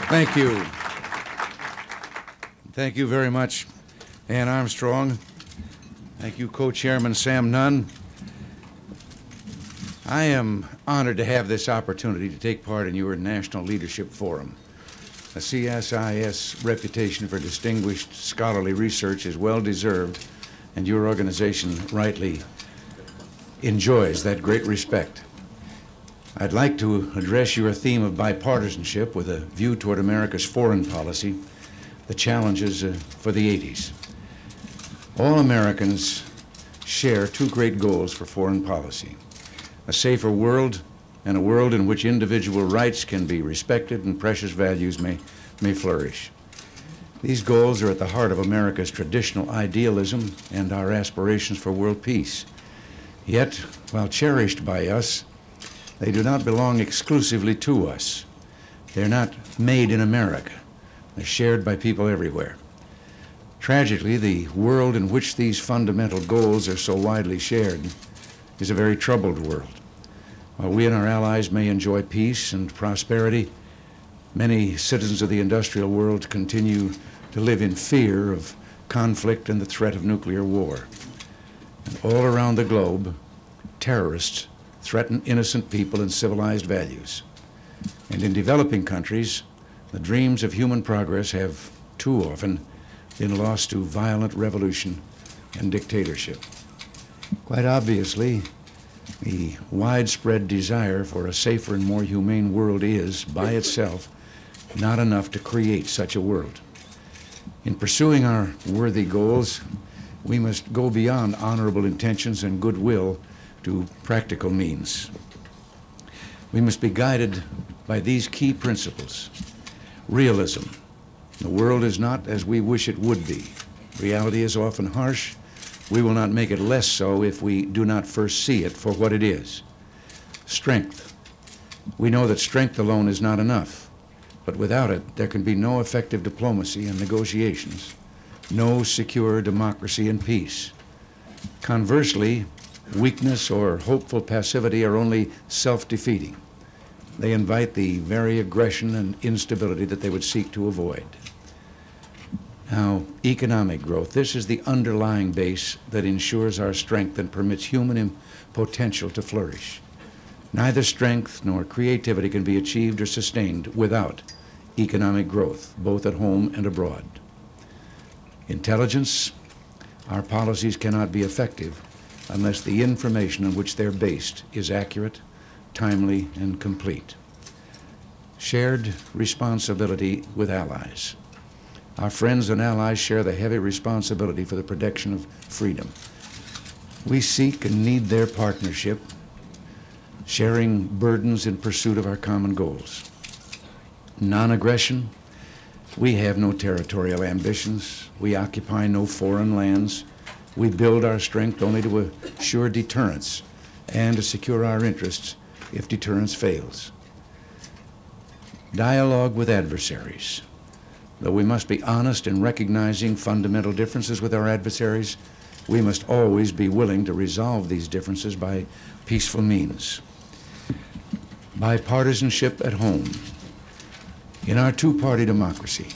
Thank you. Thank you very much, Ann Armstrong. Thank you, Co-Chairman Sam Nunn. I am honored to have this opportunity to take part in your National Leadership Forum. The CSIS reputation for distinguished scholarly research is well-deserved, and your organization rightly enjoys that great respect. I'd like to address your theme of bipartisanship with a view toward America's foreign policy, the challenges for the 80s. All Americans share two great goals for foreign policy: a safer world and a world in which individual rights can be respected and precious values may flourish. These goals are at the heart of America's traditional idealism and our aspirations for world peace. Yet, while cherished by us, they do not belong exclusively to us. They're not made in America. They're shared by people everywhere. Tragically, the world in which these fundamental goals are so widely shared is a very troubled world. While we and our allies may enjoy peace and prosperity, many citizens of the industrial world continue to live in fear of conflict and the threat of nuclear war. And all around the globe, terrorists threaten innocent people and civilized values. And in developing countries, the dreams of human progress have too often been lost to violent revolution and dictatorship. Quite obviously, the widespread desire for a safer and more humane world is, by itself, not enough to create such a world. In pursuing our worthy goals, we must go beyond honorable intentions and goodwill to practical means. We must be guided by these key principles. Realism. The world is not as we wish it would be. Reality is often harsh. We will not make it less so if we do not first see it for what it is. Strength. We know that strength alone is not enough, but without it, there can be no effective diplomacy and negotiations, no secure democracy and peace. Conversely, weakness or hopeful passivity are only self-defeating. They invite the very aggression and instability that they would seek to avoid. Now, economic growth. This is the underlying base that ensures our strength and permits human potential to flourish. Neither strength nor creativity can be achieved or sustained without economic growth, both at home and abroad. Intelligence. Our policies cannot be effective unless the information on which they're based is accurate, timely, and complete. Shared responsibility with allies. Our friends and allies share the heavy responsibility for the protection of freedom. We seek and need their partnership, sharing burdens in pursuit of our common goals. Non-aggression. We have no territorial ambitions. We occupy no foreign lands. We build our strength only to assure deterrence and to secure our interests if deterrence fails. Dialogue with adversaries. Though we must be honest in recognizing fundamental differences with our adversaries, we must always be willing to resolve these differences by peaceful means. Bipartisanship at home. In our two-party democracy,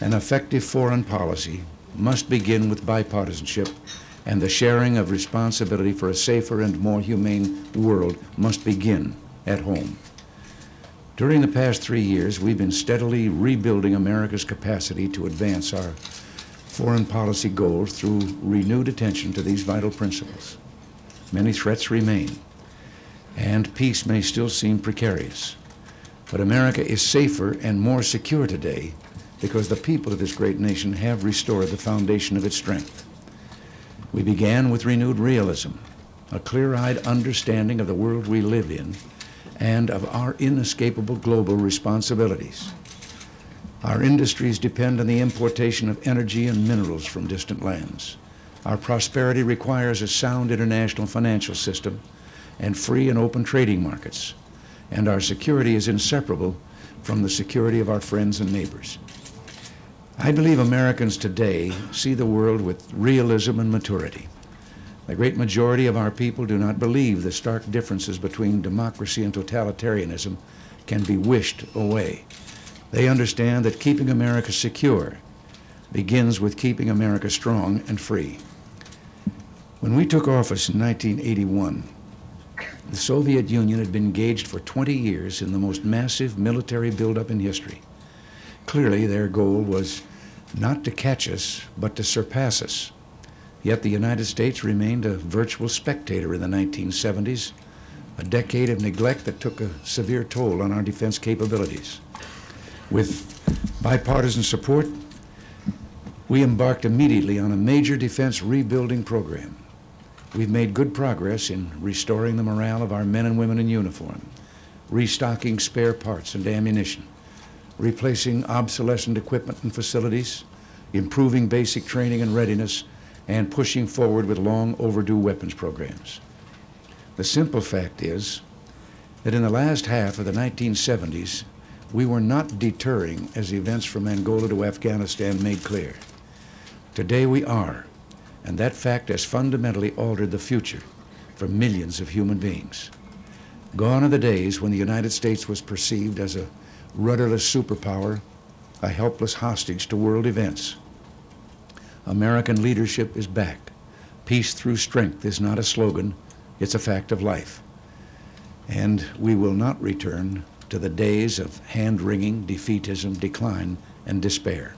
an effective foreign policy must begin with bipartisanship, and the sharing of responsibility for a safer and more humane world must begin at home. During the past 3 years, we've been steadily rebuilding America's capacity to advance our foreign policy goals through renewed attention to these vital principles. Many threats remain, and peace may still seem precarious. But America is safer and more secure today because the people of this great nation have restored the foundation of its strength. We began with renewed realism, a clear-eyed understanding of the world we live in and of our inescapable global responsibilities. Our industries depend on the importation of energy and minerals from distant lands. Our prosperity requires a sound international financial system and free and open trading markets. And our security is inseparable from the security of our friends and neighbors. I believe Americans today see the world with realism and maturity. The great majority of our people do not believe the stark differences between democracy and totalitarianism can be wished away. They understand that keeping America secure begins with keeping America strong and free. When we took office in 1981, the Soviet Union had been engaged for 20 years in the most massive military buildup in history. Clearly, their goal was not to catch us, but to surpass us. Yet the United States remained a virtual spectator in the 1970s, a decade of neglect that took a severe toll on our defense capabilities. With bipartisan support, we embarked immediately on a major defense rebuilding program. We've made good progress in restoring the morale of our men and women in uniform, restocking spare parts and ammunition, replacing obsolescent equipment and facilities, improving basic training and readiness, and pushing forward with long overdue weapons programs. The simple fact is that in the last half of the 1970s, we were not deterring as events from Angola to Afghanistan made clear. Today we are, and that fact has fundamentally altered the future for millions of human beings. Gone are the days when the United States was perceived as a rudderless superpower, a helpless hostage to world events. American leadership is back. Peace through strength is not a slogan, it's a fact of life. And we will not return to the days of hand-wringing, defeatism, decline, and despair.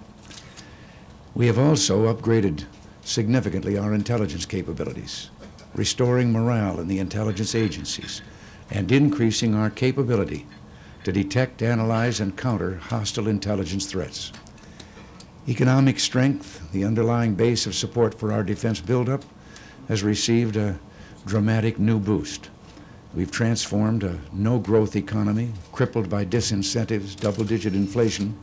We have also upgraded significantly our intelligence capabilities, restoring morale in the intelligence agencies, and increasing our capability to detect, analyze, and counter hostile intelligence threats. Economic strength, the underlying base of support for our defense buildup, has received a dramatic new boost. We've transformed a no-growth economy, crippled by disincentives, double-digit inflation,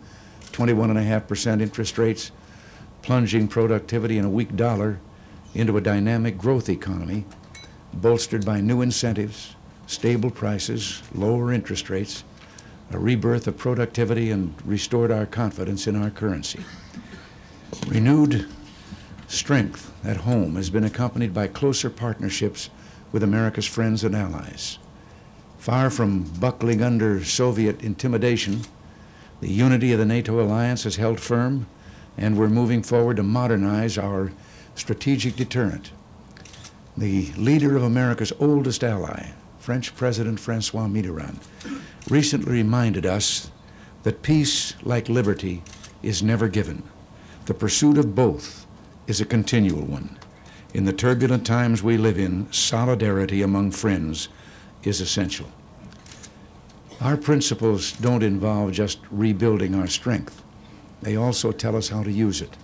21.5% interest rates, plunging productivity and a weak dollar, into a dynamic growth economy, bolstered by new incentives, stable prices, lower interest rates, a rebirth of productivity, and restored our confidence in our currency. Renewed strength at home has been accompanied by closer partnerships with America's friends and allies. Far from buckling under Soviet intimidation, the unity of the NATO alliance has held firm, and we're moving forward to modernize our strategic deterrent. The leader of America's oldest ally, French President François Mitterrand, recently reminded us that peace, like liberty, is never given. The pursuit of both is a continual one. In the turbulent times we live in, solidarity among friends is essential. Our principles don't involve just rebuilding our strength. They also tell us how to use it.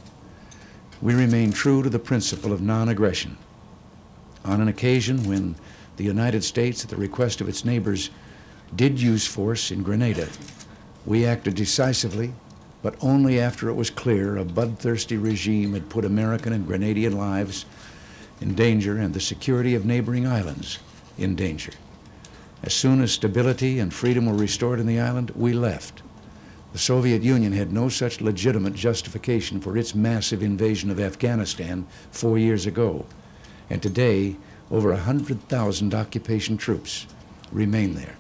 We remain true to the principle of non-aggression. On an occasion when the United States, at the request of its neighbors, did use force in Grenada, we acted decisively, but only after it was clear a bloodthirsty regime had put American and Grenadian lives in danger and the security of neighboring islands in danger. As soon as stability and freedom were restored in the island, we left. The Soviet Union had no such legitimate justification for its massive invasion of Afghanistan 4 years ago. And today, over 100,000 occupation troops remain there.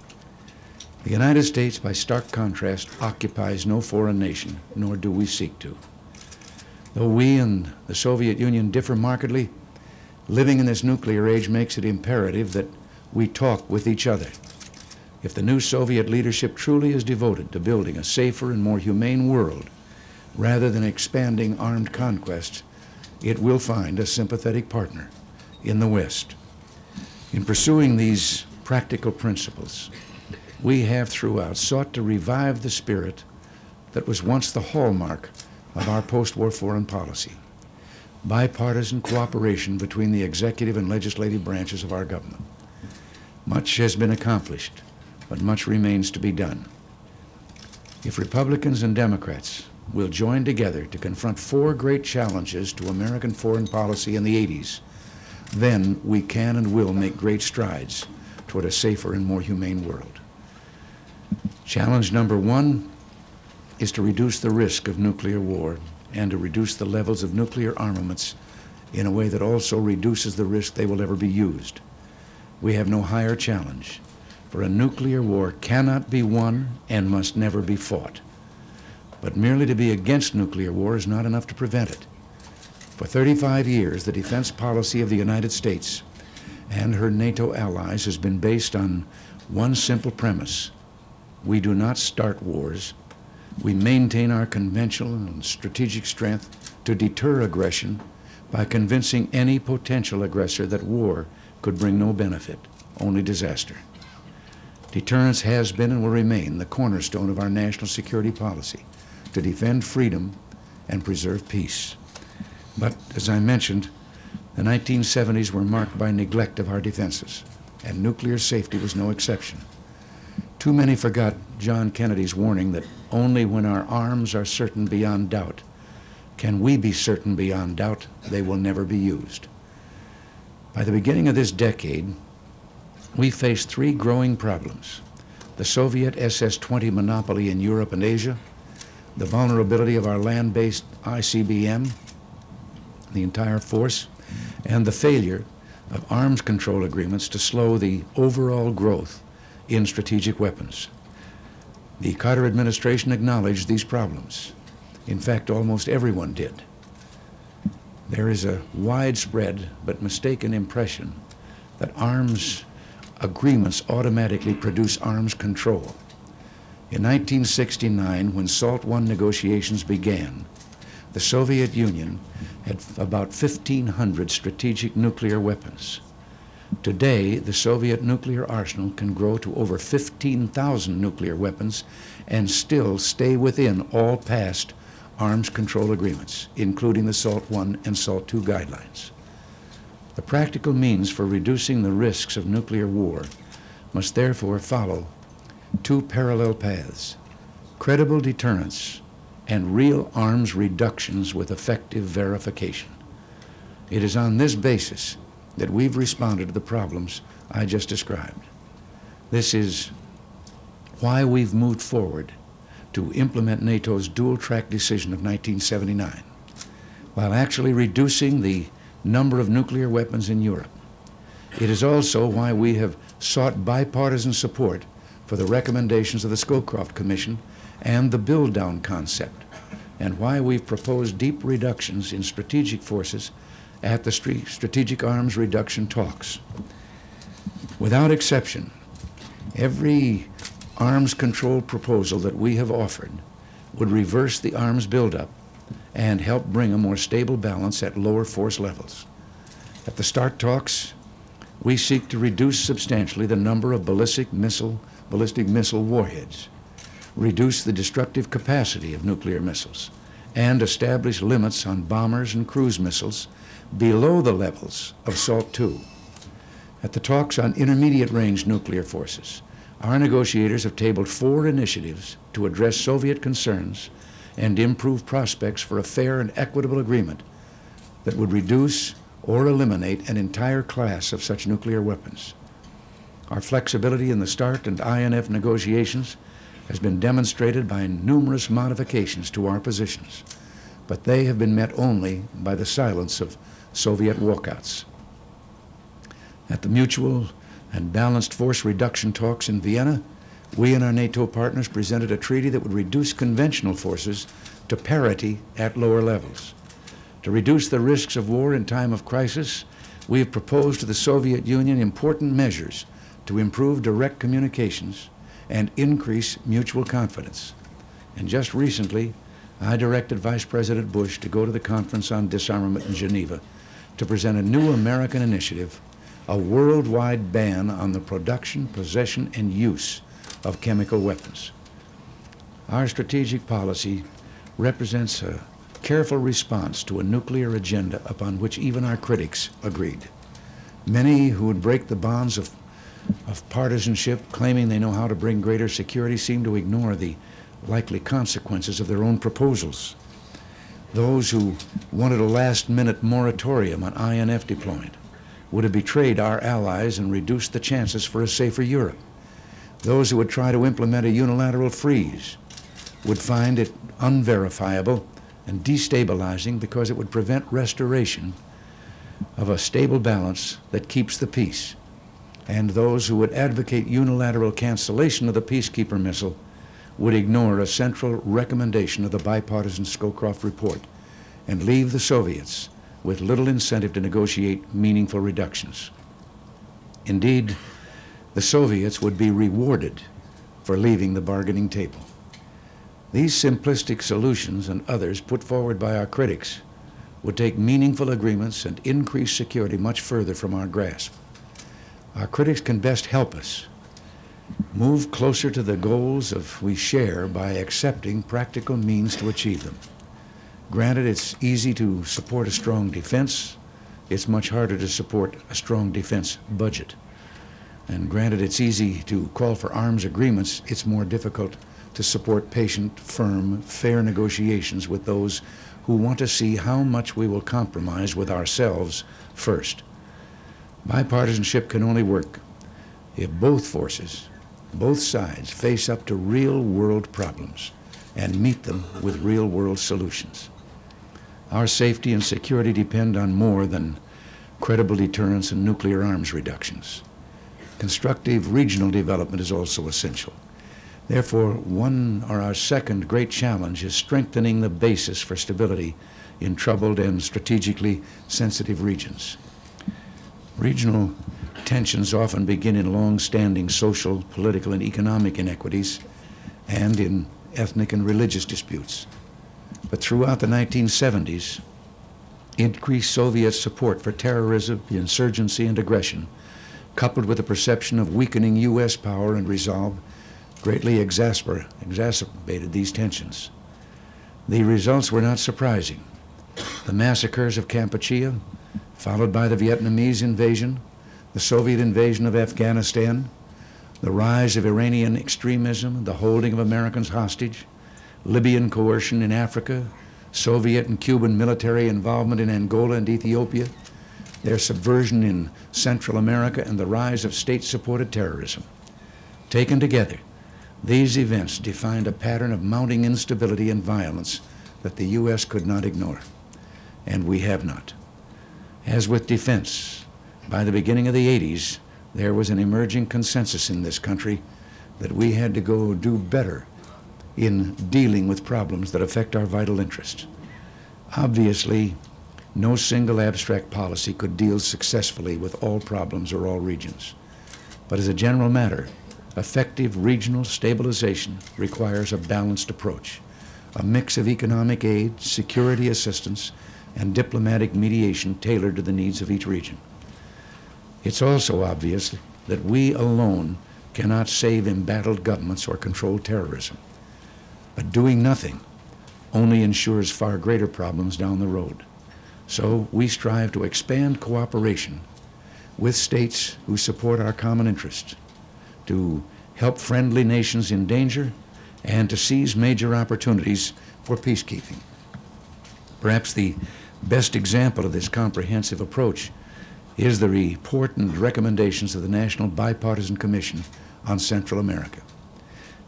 The United States, by stark contrast, occupies no foreign nation, nor do we seek to. Though we and the Soviet Union differ markedly, living in this nuclear age makes it imperative that we talk with each other. If the new Soviet leadership truly is devoted to building a safer and more humane world, rather than expanding armed conquests, it will find a sympathetic partner in the West. In pursuing these practical principles, we have throughout sought to revive the spirit that was once the hallmark of our post-war foreign policy: bipartisan cooperation between the executive and legislative branches of our government. Much has been accomplished, but much remains to be done. If Republicans and Democrats will join together to confront 4 great challenges to American foreign policy in the 80s, then we can and will make great strides toward a safer and more humane world. Challenge number 1 is to reduce the risk of nuclear war and to reduce the levels of nuclear armaments in a way that also reduces the risk they will ever be used. We have no higher challenge, for a nuclear war cannot be won and must never be fought. But merely to be against nuclear war is not enough to prevent it. For 35 years, the defense policy of the United States and her NATO allies has been based on one simple premise: we do not start wars. We maintain our conventional and strategic strength to deter aggression by convincing any potential aggressor that war could bring no benefit, only disaster. Deterrence has been and will remain the cornerstone of our national security policy, to defend freedom and preserve peace. But, as I mentioned, the 1970s were marked by neglect of our defenses, and nuclear safety was no exception. Too many forgot John Kennedy's warning that only when our arms are certain beyond doubt can we be certain beyond doubt they will never be used. By the beginning of this decade, we faced three growing problems: the Soviet SS-20 monopoly in Europe and Asia, the vulnerability of our land-based ICBM, the entire force, and the failure of arms control agreements to slow the overall growth in strategic weapons. The Carter administration acknowledged these problems. In fact, almost everyone did. There is a widespread but mistaken impression that arms agreements automatically produce arms control. In 1969, when SALT I negotiations began, the Soviet Union had about 1,500 strategic nuclear weapons. Today, the Soviet nuclear arsenal can grow to over 15,000 nuclear weapons and still stay within all past arms control agreements, including the SALT I and SALT II guidelines. The practical means for reducing the risks of nuclear war must therefore follow two parallel paths: credible deterrence and real arms reductions with effective verification. It is on this basis that we've responded to the problems I just described. This is why we've moved forward to implement NATO's dual-track decision of 1979, while actually reducing the number of nuclear weapons in Europe. It is also why we have sought bipartisan support for the recommendations of the Scowcroft Commission and the build-down concept, and why we've proposed deep reductions in strategic forces at the strategic arms reduction talks. Without exception, every arms control proposal that we have offered would reverse the arms buildup and help bring a more stable balance at lower force levels. At the START talks, we seek to reduce substantially the number of ballistic missile warheads, reduce the destructive capacity of nuclear missiles, and establish limits on bombers and cruise missiles below the levels of SALT II. At the talks on intermediate-range nuclear forces, our negotiators have tabled 4 initiatives to address Soviet concerns and improve prospects for a fair and equitable agreement that would reduce or eliminate an entire class of such nuclear weapons. Our flexibility in the START and INF negotiations has been demonstrated by numerous modifications to our positions, but they have been met only by the silence of Soviet walkouts. At the mutual and balanced force reduction talks in Vienna, we and our NATO partners presented a treaty that would reduce conventional forces to parity at lower levels. To reduce the risks of war in time of crisis, we have proposed to the Soviet Union important measures to improve direct communications and increase mutual confidence. And just recently, I directed Vice President Bush to go to the Conference on Disarmament in Geneva to present a new American initiative, a worldwide ban on the production, possession, and use of chemical weapons. Our strategic policy represents a careful response to a nuclear agenda upon which even our critics agreed. Many who would break the bonds of partisanship, claiming they know how to bring greater security, seem to ignore the likely consequences of their own proposals. Those who wanted a last-minute moratorium on INF deployment would have betrayed our allies and reduced the chances for a safer Europe. Those who would try to implement a unilateral freeze would find it unverifiable and destabilizing because it would prevent restoration of a stable balance that keeps the peace. And those who would advocate unilateral cancellation of the peacekeeper missile would ignore a central recommendation of the bipartisan Scowcroft report and leave the Soviets with little incentive to negotiate meaningful reductions. Indeed, the Soviets would be rewarded for leaving the bargaining table. These simplistic solutions and others put forward by our critics would take meaningful agreements and increase security much further from our grasp. Our critics can best help us move closer to the goals we share by accepting practical means to achieve them. Granted, it's easy to support a strong defense. It's much harder to support a strong defense budget. And granted, it's easy to call for arms agreements. It's more difficult to support patient, firm, fair negotiations with those who want to see how much we will compromise with ourselves first. Bipartisanship can only work if both forces, both sides, face up to real-world problems and meet them with real-world solutions. Our safety and security depend on more than credible deterrence and nuclear arms reductions. Constructive regional development is also essential. Therefore, our second great challenge is strengthening the basis for stability in troubled and strategically sensitive regions. Regional tensions often begin in long-standing social, political, and economic inequities and in ethnic and religious disputes. But throughout the 1970s, increased Soviet support for terrorism, insurgency, and aggression, coupled with the perception of weakening U.S. power and resolve, greatly exacerbated these tensions. The results were not surprising. The massacres of Kampuchea, followed by the Vietnamese invasion, the Soviet invasion of Afghanistan, the rise of Iranian extremism, the holding of Americans hostage, Libyan coercion in Africa, Soviet and Cuban military involvement in Angola and Ethiopia, their subversion in Central America, and the rise of state-supported terrorism. Taken together, these events defined a pattern of mounting instability and violence that the U.S. could not ignore, and we have not. As with defense, by the beginning of the 80s, there was an emerging consensus in this country that we had to go do better in dealing with problems that affect our vital interests. Obviously, no single abstract policy could deal successfully with all problems or all regions. But as a general matter, effective regional stabilization requires a balanced approach, a mix of economic aid, security assistance, and diplomatic mediation tailored to the needs of each region. It's also obvious that we alone cannot save embattled governments or control terrorism. But doing nothing only ensures far greater problems down the road. So we strive to expand cooperation with states who support our common interests, to help friendly nations in danger, and to seize major opportunities for peacekeeping. Perhaps the best example of this comprehensive approach is the report and recommendations of the National Bipartisan Commission on Central America.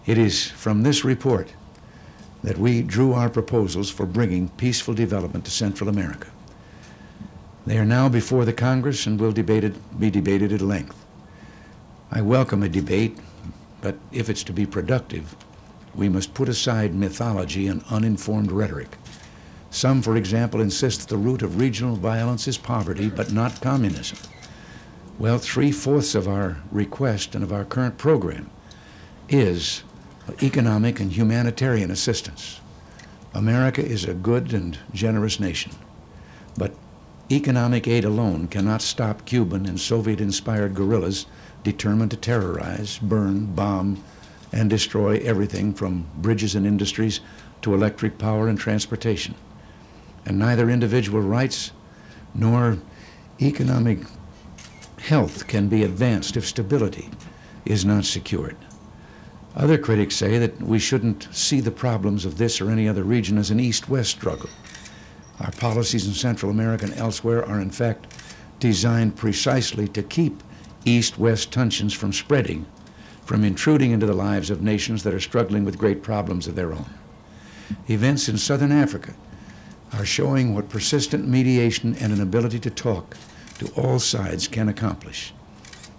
It is from this report that we drew our proposals for bringing peaceful development to Central America. They are now before the Congress and will be debated at length. I welcome a debate, but if it's to be productive, we must put aside mythology and uninformed rhetoric. Some, for example, insist that the root of regional violence is poverty, but not communism. Well, 3/4 of our request and of our current program is economic and humanitarian assistance. America is a good and generous nation, but economic aid alone cannot stop Cuban and Soviet-inspired guerrillas determined to terrorize, burn, bomb, and destroy everything from bridges and industries to electric power and transportation. And neither individual rights nor economic health can be advanced if stability is not secured. Other critics say that we shouldn't see the problems of this or any other region as an East-West struggle. Our policies in Central America and elsewhere are in fact designed precisely to keep East-West tensions from spreading, from intruding into the lives of nations that are struggling with great problems of their own. Events in Southern Africa are showing what persistent mediation and an ability to talk to all sides can accomplish.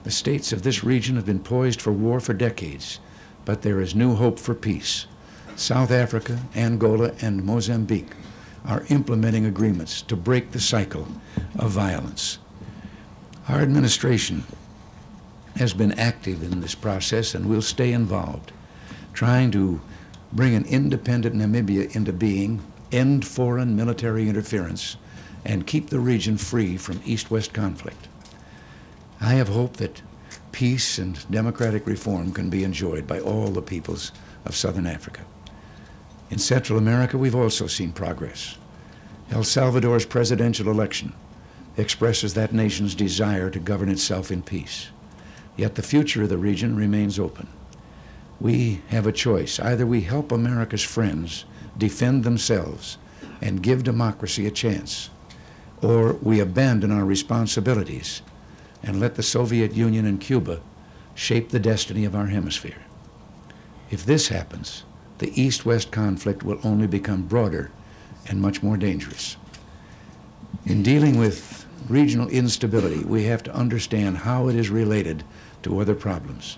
The states of this region have been poised for war for decades, but there is new hope for peace. South Africa, Angola, and Mozambique are implementing agreements to break the cycle of violence. Our administration has been active in this process and will stay involved, trying to bring an independent Namibia into being, end foreign military interference, and keep the region free from East-West conflict. I have hope that peace and democratic reform can be enjoyed by all the peoples of Southern Africa. In Central America, we've also seen progress. El Salvador's presidential election expresses that nation's desire to govern itself in peace. Yet the future of the region remains open. We have a choice. Either we help America's friends defend themselves and give democracy a chance, or we abandon our responsibilities and let the Soviet Union and Cuba shape the destiny of our hemisphere. If this happens, the East-West conflict will only become broader and much more dangerous. In dealing with regional instability, we have to understand how it is related to other problems.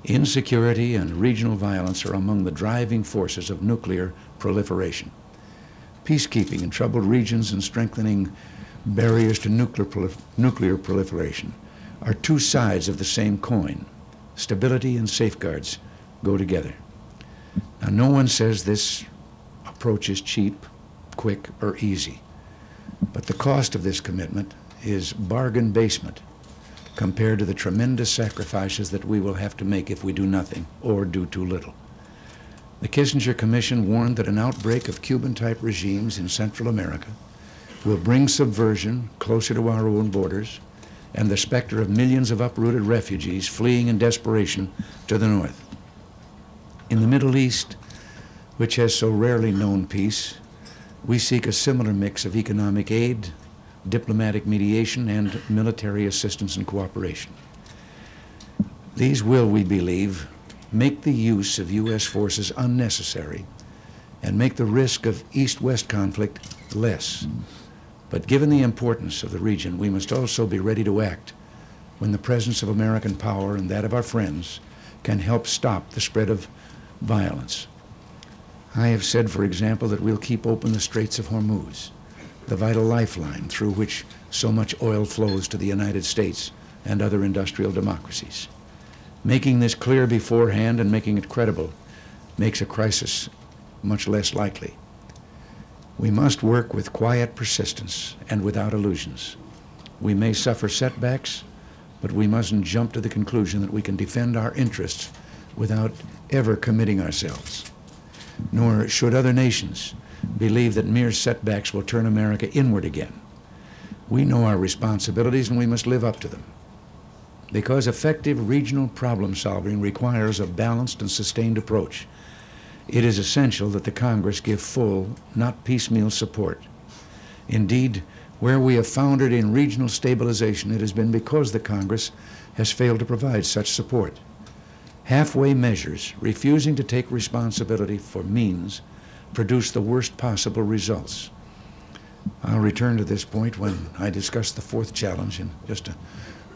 Insecurity and regional violence are among the driving forces of nuclear proliferation. Peacekeeping in troubled regions and strengthening barriers to nuclear proliferation are two sides of the same coin. Stability and safeguards go together. Now, no one says this approach is cheap, quick, or easy, but the cost of this commitment is bargain basement compared to the tremendous sacrifices that we will have to make if we do nothing or do too little. The Kissinger Commission warned that an outbreak of Cuban-type regimes in Central America will bring subversion closer to our own borders and the specter of millions of uprooted refugees fleeing in desperation to the north. In the Middle East, which has so rarely known peace, we seek a similar mix of economic aid, diplomatic mediation, and military assistance and cooperation. These will, we believe, make the use of U.S. forces unnecessary and make the risk of East-West conflict less. But given the importance of the region, we must also be ready to act when the presence of American power and that of our friends can help stop the spread of violence. I have said, for example, that we'll keep open the Straits of Hormuz, the vital lifeline through which so much oil flows to the United States and other industrial democracies. Making this clear beforehand and making it credible makes a crisis much less likely. We must work with quiet persistence and without illusions. We may suffer setbacks, but we mustn't jump to the conclusion that we can defend our interests without ever committing ourselves. Nor should other nations believe that mere setbacks will turn America inward again. We know our responsibilities and we must live up to them. Because effective regional problem solving requires a balanced and sustained approach, it is essential that the Congress give full, not piecemeal support. Indeed, where we have foundered in regional stabilization, it has been because the Congress has failed to provide such support. Halfway measures, refusing to take responsibility for means, produce the worst possible results. I'll return to this point when I discuss the fourth challenge in just a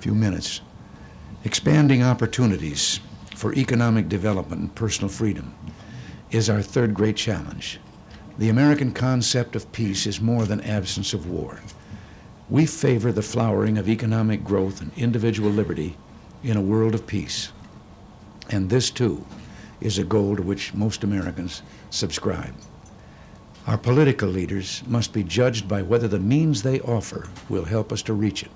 few minutes. Expanding opportunities for economic development and personal freedom is our third great challenge. The American concept of peace is more than absence of war. We favor the flowering of economic growth and individual liberty in a world of peace. And this, too, is a goal to which most Americans subscribe. Our political leaders must be judged by whether the means they offer will help us to reach it.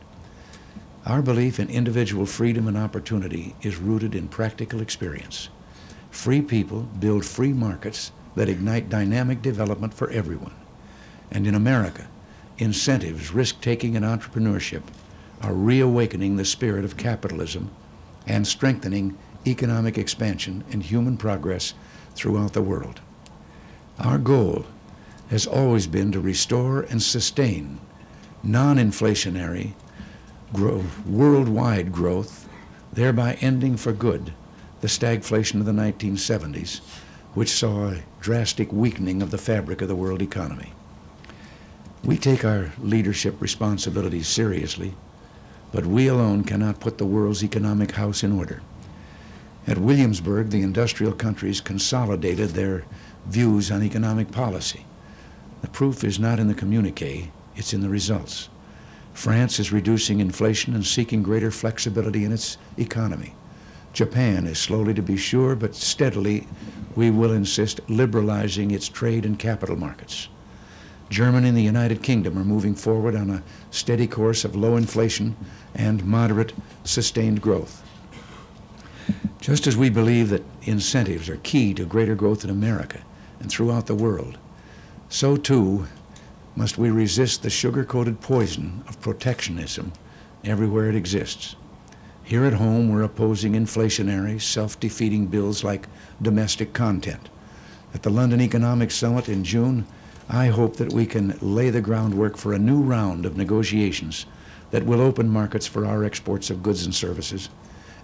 Our belief in individual freedom and opportunity is rooted in practical experience. Free people build free markets that ignite dynamic development for everyone. And in America, incentives, risk-taking, and entrepreneurship are reawakening the spirit of capitalism and strengthening economic expansion and human progress throughout the world. Our goal has always been to restore and sustain non-inflationary worldwide growth, thereby ending for good the stagflation of the 1970s, which saw a drastic weakening of the fabric of the world economy. We take our leadership responsibilities seriously, but we alone cannot put the world's economic house in order. At Williamsburg, the industrial countries consolidated their views on economic policy. The proof is not in the communique, it's in the results. France is reducing inflation and seeking greater flexibility in its economy. Japan is slowly, to be sure, but steadily, we will insist, liberalizing its trade and capital markets. Germany and the United Kingdom are moving forward on a steady course of low inflation and moderate, sustained growth. Just as we believe that incentives are key to greater growth in America and throughout the world, so too must we resist the sugar-coated poison of protectionism everywhere it exists. Here at home, we're opposing inflationary, self-defeating bills like domestic content. At the London Economic Summit in June, I hope that we can lay the groundwork for a new round of negotiations that will open markets for our exports of goods and services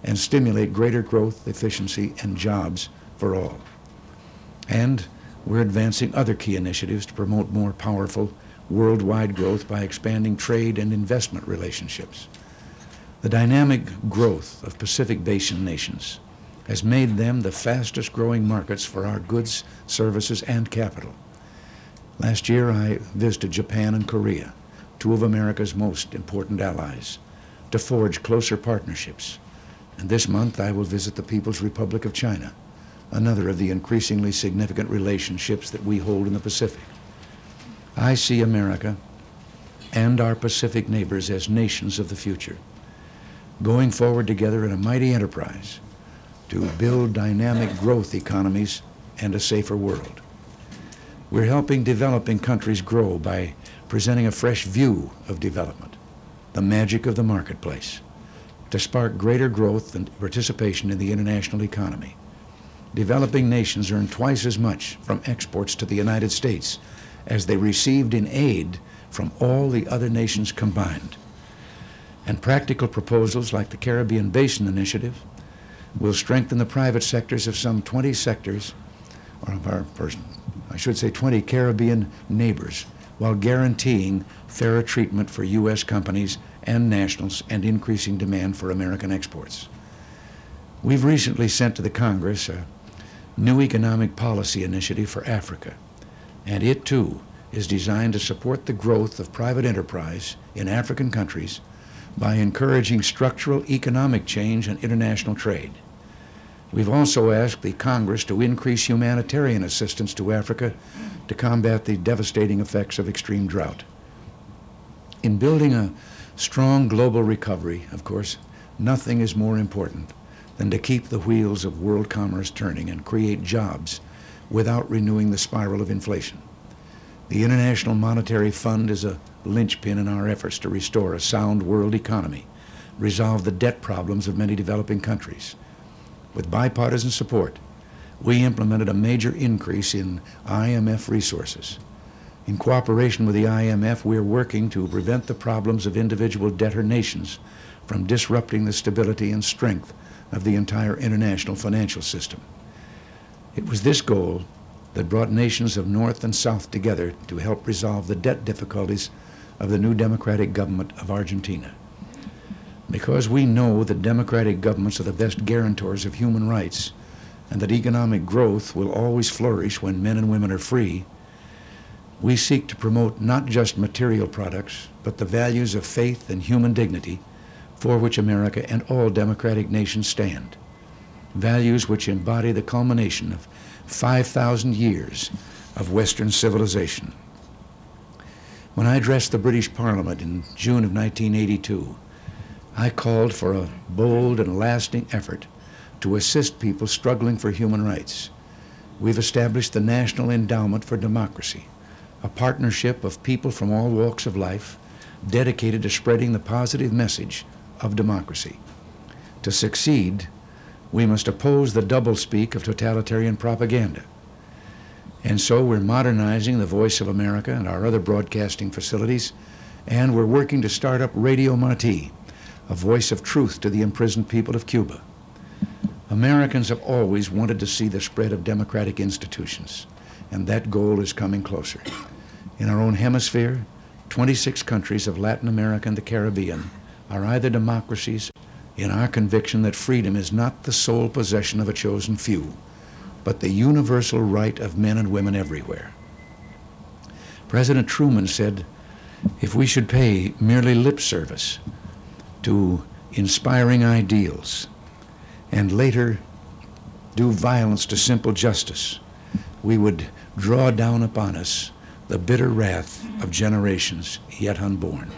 and stimulate greater growth, efficiency, and jobs for all. And we're advancing other key initiatives to promote more powerful worldwide growth by expanding trade and investment relationships. The dynamic growth of Pacific Basin nations has made them the fastest growing markets for our goods, services, and capital. Last year, I visited Japan and Korea, two of America's most important allies, to forge closer partnerships. And this month, I will visit the People's Republic of China, another of the increasingly significant relationships that we hold in the Pacific. I see America and our Pacific neighbors as nations of the future, going forward together in a mighty enterprise to build dynamic growth economies and a safer world. We're helping developing countries grow by presenting a fresh view of development, the magic of the marketplace, to spark greater growth and participation in the international economy. Developing nations earn twice as much from exports to the United States as they received in aid from all the other nations combined. And practical proposals like the Caribbean Basin Initiative will strengthen the private sectors of some 20 sectors, or of our, I should say 20 Caribbean neighbors, while guaranteeing fairer treatment for U.S. companies and nationals and increasing demand for American exports. We've recently sent to the Congress a new economic policy initiative for Africa, and it too is designed to support the growth of private enterprise in African countries by encouraging structural economic change and international trade. We've also asked the Congress to increase humanitarian assistance to Africa to combat the devastating effects of extreme drought. In building a strong global recovery, of course, nothing is more important than to keep the wheels of world commerce turning and create jobs without renewing the spiral of inflation. The International Monetary Fund is a linchpin in our efforts to restore a sound world economy, resolve the debt problems of many developing countries. With bipartisan support, we implemented a major increase in IMF resources. In cooperation with the IMF, we're working to prevent the problems of individual debtor nations from disrupting the stability and strength of the entire international financial system. It was this goal that brought nations of North and South together to help resolve the debt difficulties of the new democratic government of Argentina. Because we know that democratic governments are the best guarantors of human rights and that economic growth will always flourish when men and women are free, we seek to promote not just material products, but the values of faith and human dignity for which America and all democratic nations stand. Values which embody the culmination of 5,000 years of Western civilization. When I addressed the British Parliament in June of 1982, I called for a bold and lasting effort to assist people struggling for human rights. We've established the National Endowment for Democracy, a partnership of people from all walks of life dedicated to spreading the positive message of democracy. To succeed, we must oppose the doublespeak of totalitarian propaganda. And so we're modernizing the Voice of America and our other broadcasting facilities, and we're working to start up Radio Martí, a voice of truth to the imprisoned people of Cuba. Americans have always wanted to see the spread of democratic institutions, and that goal is coming closer. In our own hemisphere, 26 countries of Latin America and the Caribbean are either democracies in our conviction that freedom is not the sole possession of a chosen few, but the universal right of men and women everywhere. President Truman said, if we should pay merely lip service to inspiring ideals and later do violence to simple justice, we would draw down upon us the bitter wrath of generations yet unborn.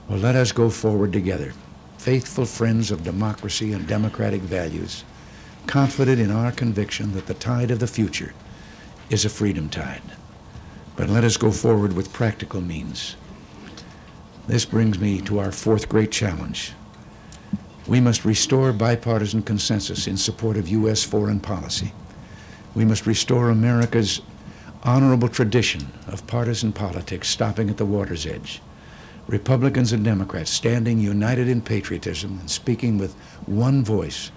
Well, let us go forward together, faithful friends of democracy and democratic values, confident in our conviction that the tide of the future is a freedom tide. But let us go forward with practical means. This brings me to our fourth great challenge. We must restore bipartisan consensus in support of U.S. foreign policy. We must restore America's honorable tradition of partisan politics stopping at the water's edge. Republicans and Democrats standing united in patriotism and speaking with one voice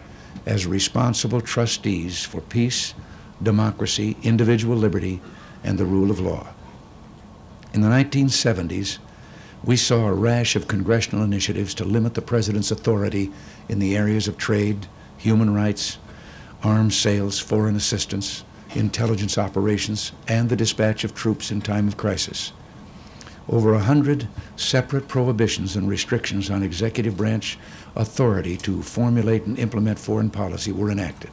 as responsible trustees for peace, democracy, individual liberty, and the rule of law. In the 1970s, we saw a rash of congressional initiatives to limit the president's authority in the areas of trade, human rights, arms sales, foreign assistance, intelligence operations, and the dispatch of troops in time of crisis. Over 100 separate prohibitions and restrictions on executive branch authority to formulate and implement foreign policy were enacted.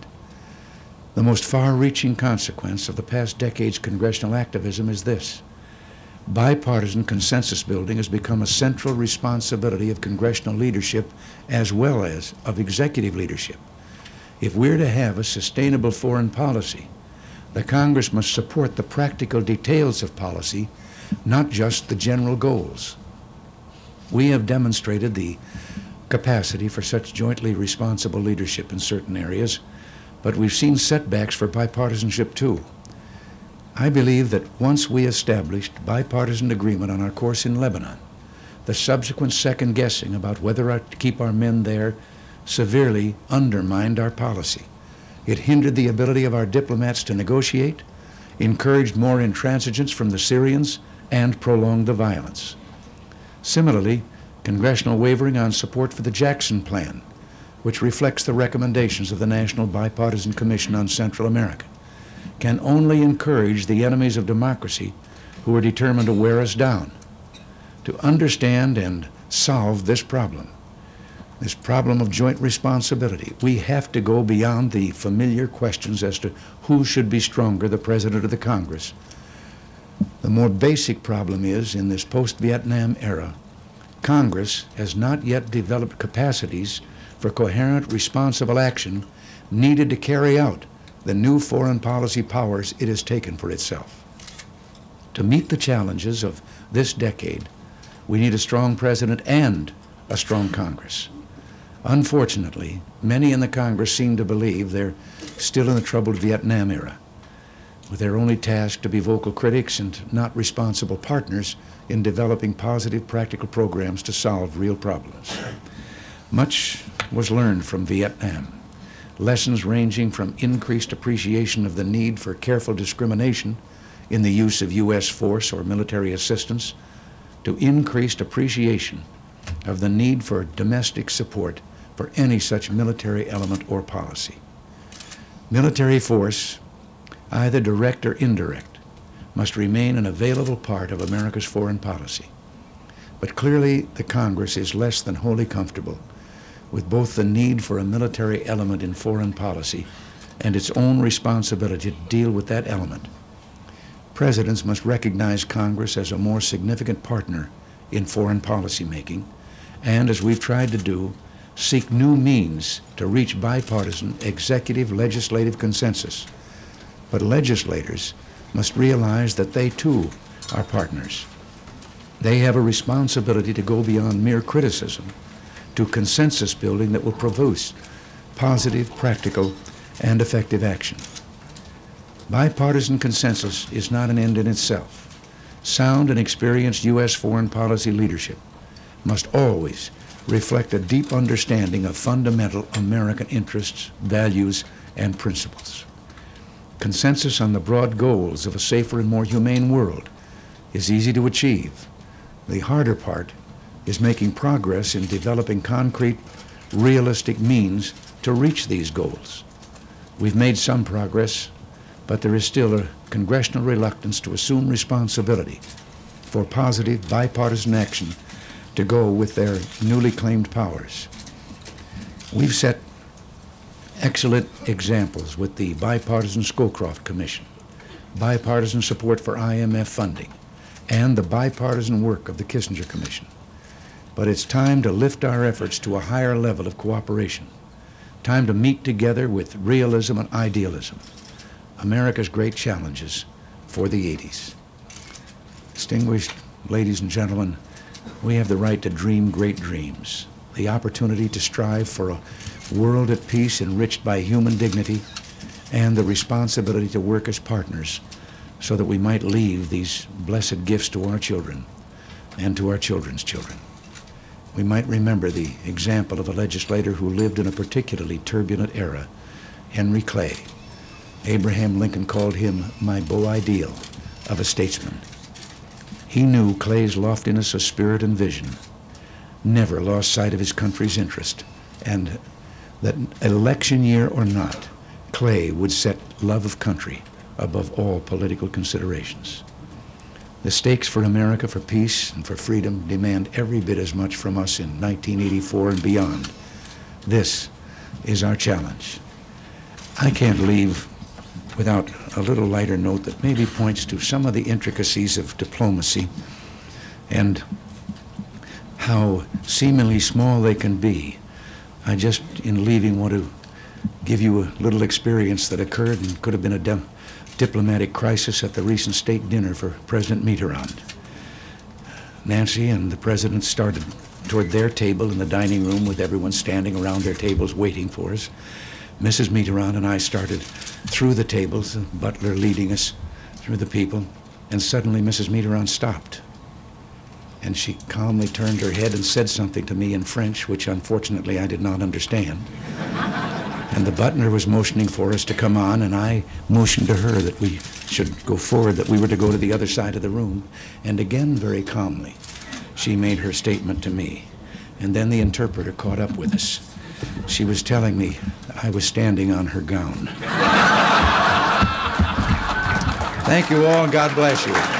The most far-reaching consequence of the past decade's congressional activism is this. Bipartisan consensus building has become a central responsibility of congressional leadership as well as of executive leadership. If we're to have a sustainable foreign policy, the Congress must support the practical details of policy, not just the general goals. We have demonstrated the capacity for such jointly responsible leadership in certain areas, but we've seen setbacks for bipartisanship too. I believe that once we established bipartisan agreement on our course in Lebanon, the subsequent second-guessing about whether to keep our men there severely undermined our policy. It hindered the ability of our diplomats to negotiate, encouraged more intransigence from the Syrians, and prolonged the violence. Similarly, congressional wavering on support for the Jackson Plan, which reflects the recommendations of the National Bipartisan Commission on Central America, can only encourage the enemies of democracy who are determined to wear us down. To understand and solve this problem of joint responsibility, we have to go beyond the familiar questions as to who should be stronger, the President or the Congress. The more basic problem is, in this post-Vietnam era, Congress has not yet developed capacities for coherent, responsible action needed to carry out the new foreign policy powers it has taken for itself. To meet the challenges of this decade, we need a strong president and a strong Congress. Unfortunately, many in the Congress seem to believe they're still in the troubled Vietnam era, with their only task to be vocal critics and not responsible partners in developing positive, practical programs to solve real problems. Much was learned from Vietnam. Lessons ranging from increased appreciation of the need for careful discrimination in the use of U.S. force or military assistance to increased appreciation of the need for domestic support for any such military element or policy. Military force, either direct or indirect, must remain an available part of America's foreign policy. But clearly, the Congress is less than wholly comfortable with both the need for a military element in foreign policy and its own responsibility to deal with that element. Presidents must recognize Congress as a more significant partner in foreign policy making, and, as we've tried to do, seek new means to reach bipartisan executive legislative consensus. But legislators must realize that they too are partners. They have a responsibility to go beyond mere criticism to consensus building that will produce positive, practical, and effective action. Bipartisan consensus is not an end in itself. Sound and experienced U.S. foreign policy leadership must always reflect a deep understanding of fundamental American interests, values, and principles. Consensus on the broad goals of a safer and more humane world is easy to achieve. The harder part is making progress in developing concrete, realistic means to reach these goals. We've made some progress, but there is still a congressional reluctance to assume responsibility for positive bipartisan action to go with their newly claimed powers. We've set excellent examples with the Bipartisan Scowcroft Commission, bipartisan support for IMF funding, and the bipartisan work of the Kissinger Commission. But it's time to lift our efforts to a higher level of cooperation, time to meet together with realism and idealism, America's great challenges for the 80s. Distinguished ladies and gentlemen, we have the right to dream great dreams, the opportunity to strive for a world at peace enriched by human dignity, and the responsibility to work as partners so that we might leave these blessed gifts to our children and to our children's children. We might remember the example of a legislator who lived in a particularly turbulent era, Henry Clay. Abraham Lincoln called him my beau ideal of a statesman. He knew Clay's loftiness of spirit and vision, never lost sight of his country's interest, and that election year or not, Clay would set love of country above all political considerations. The stakes for America, for peace and for freedom, demand every bit as much from us in 1984 and beyond. This is our challenge. I can't leave without a little lighter note that maybe points to some of the intricacies of diplomacy and how seemingly small they can be. I just, in leaving, want to give you a little experience that occurred and could have been a diplomatic crisis at the recent state dinner for President Mitterrand. Nancy and the president started toward their table in the dining room with everyone standing around their tables waiting for us. Mrs. Mitterrand and I started through the tables, the butler leading us through the people, and suddenly Mrs. Mitterrand stopped. And she calmly turned her head and said something to me in French, which unfortunately I did not understand. And the butler was motioning for us to come on, and I motioned to her that we should go forward, that we were to go to the other side of the room. And again, very calmly, she made her statement to me. And then the interpreter caught up with us. She was telling me I was standing on her gown. Thank you all. God bless you.